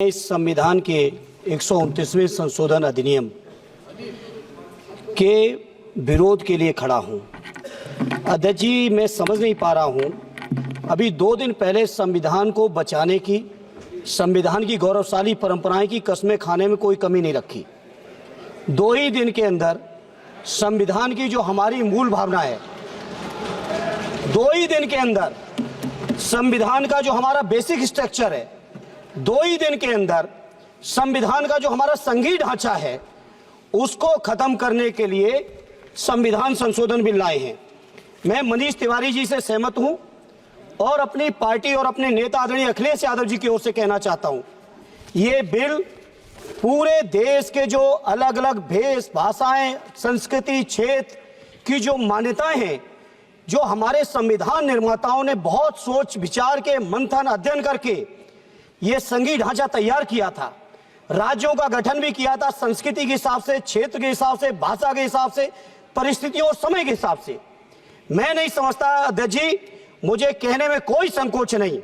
इस संविधान के 129वें संशोधन अधिनियम के विरोध के लिए खड़ा हूं। अध्यक्ष जी, मैं समझ नहीं पा रहा हूं, अभी 2 दिन पहले संविधान को बचाने की, संविधान की गौरवशाली परंपराएं की कस्में खाने में कोई कमी नहीं रखी। 2 ही दिन के अंदर संविधान की जो हमारी मूल भावना है, 2 ही दिन के अंदर संविधान का जो हमारा बेसिक स्ट्रक्चर है, 2 ही दिन के अंदर संविधान का जो हमारा संघीय ढांचा है, उसको खत्म करने के लिए संविधान संशोधन बिल लाए हैं। मैं मनीष तिवारी जी से सहमत हूं और अपनी पार्टी और अपने नेता आदरणीय अखिलेश यादव जी की ओर से कहना चाहता हूं, ये बिल पूरे देश के जो अलग अलग भेष भाषाएं, संस्कृति, क्षेत्र की जो मान्यताएं हैं, जो हमारे संविधान निर्माताओं ने बहुत सोच विचार के मंथन अध्ययन करके ये संघीय ढांचा तैयार किया था, राज्यों का गठन भी किया था, संस्कृति के हिसाब से, क्षेत्र के हिसाब से, भाषा के हिसाब से, परिस्थितियों और समय के हिसाब से। मैं नहीं समझता अध्यक्ष जी, मुझे कहने में कोई संकोच नहीं,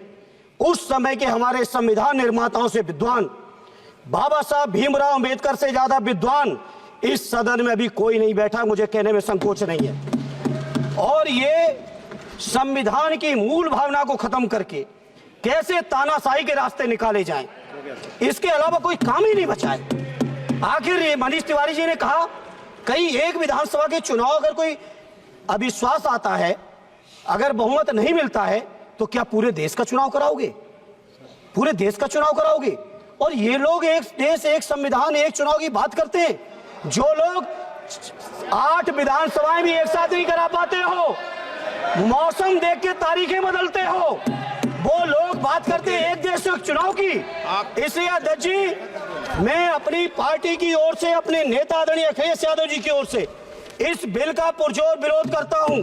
उस समय के हमारे संविधान निर्माताओं से विद्वान, बाबा साहब भीमराव अंबेडकर से ज्यादा विद्वान इस सदन में अभी कोई नहीं बैठा, मुझे कहने में संकोच नहीं है। और ये संविधान की मूल भावना को खत्म करके कैसे तानाशाही के रास्ते निकाले जाएं, इसके अलावा कोई काम ही नहीं बचा है। आखिर ये मनीष तिवारी जी ने कहा, कहीं एक विधानसभा के चुनाव अगर कोई अविश्वास आता है, अगर बहुमत नहीं मिलता है, तो क्या पूरे देश का चुनाव कराओगे? पूरे देश का चुनाव कराओगे? और ये लोग एक देश, एक संविधान, एक चुनाव की बात करते हैं। जो लोग 8 विधानसभाएं भी एक साथ नहीं करा पाते हो, मौसम देख के तारीखें बदलते हो, वो लोग बात करते हैं एक देश एक चुनाव की। इसलिए अध्यक्ष जी, मैं अपनी पार्टी की ओर से, अपने नेता आदरणीय अखिलेश यादव जी की ओर से इस बिल का पुरजोर विरोध करता हूं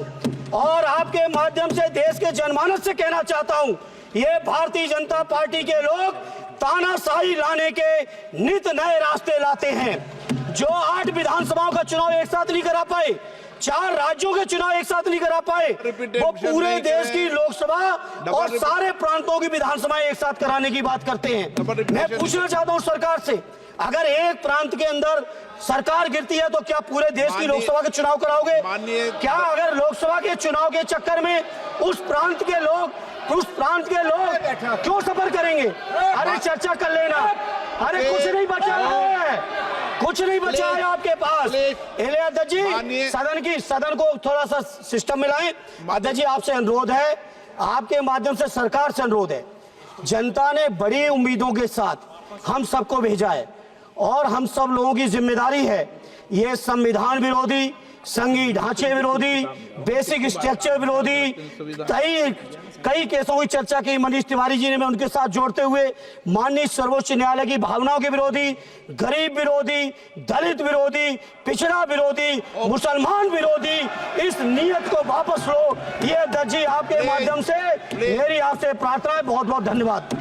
और आपके माध्यम से देश के जनमानस से कहना चाहता हूं, ये भारतीय जनता पार्टी के लोग तानाशाही लाने के नित नए रास्ते लाते हैं। जो 8 विधानसभाओं का चुनाव एक साथ नहीं करा पाए, 4 राज्यों के चुनाव एक साथ नहीं करा पाए, वो पूरे देश की लोकसभा और सारे प्रांतों की विधानसभाएं एक साथ कराने की बात करते हैं। मैं पूछना चाहता हूं सरकार से, अगर एक प्रांत के अंदर सरकार गिरती है तो क्या पूरे देश की लोकसभा के चुनाव कराओगे? क्या अगर लोकसभा के चुनाव के चक्कर में उस प्रांत के लोग क्यों सफर करेंगे? अरे चर्चा कर लेना। अरे कुछ नहीं बचा है, कुछ नहीं बचा है आपके पास। अध्यक्ष जी, सदन को थोड़ा सा सिस्टम में लाएं। अध्यक्ष जी, आपसे अनुरोध है, आपके माध्यम से सरकार से अनुरोध है, जनता ने बड़ी उम्मीदों के साथ हम सबको भेजा है और हम सब लोगों की जिम्मेदारी है, ये संविधान विरोधी, संघीय ढांचे विरोधी, बेसिक स्ट्रक्चर विरोधी कई केसों की चर्चा की मनीष तिवारी जी ने, मैं उनके साथ जोड़ते हुए माननीय सर्वोच्च न्यायालय की भावनाओं के विरोधी, गरीब विरोधी, दलित विरोधी, पिछड़ा विरोधी, मुसलमान विरोधी, इस नीयत को वापस लो। ये अध्यक्ष जी, आपके माध्यम से मेरी आपसे प्रार्थना है। बहुत बहुत धन्यवाद।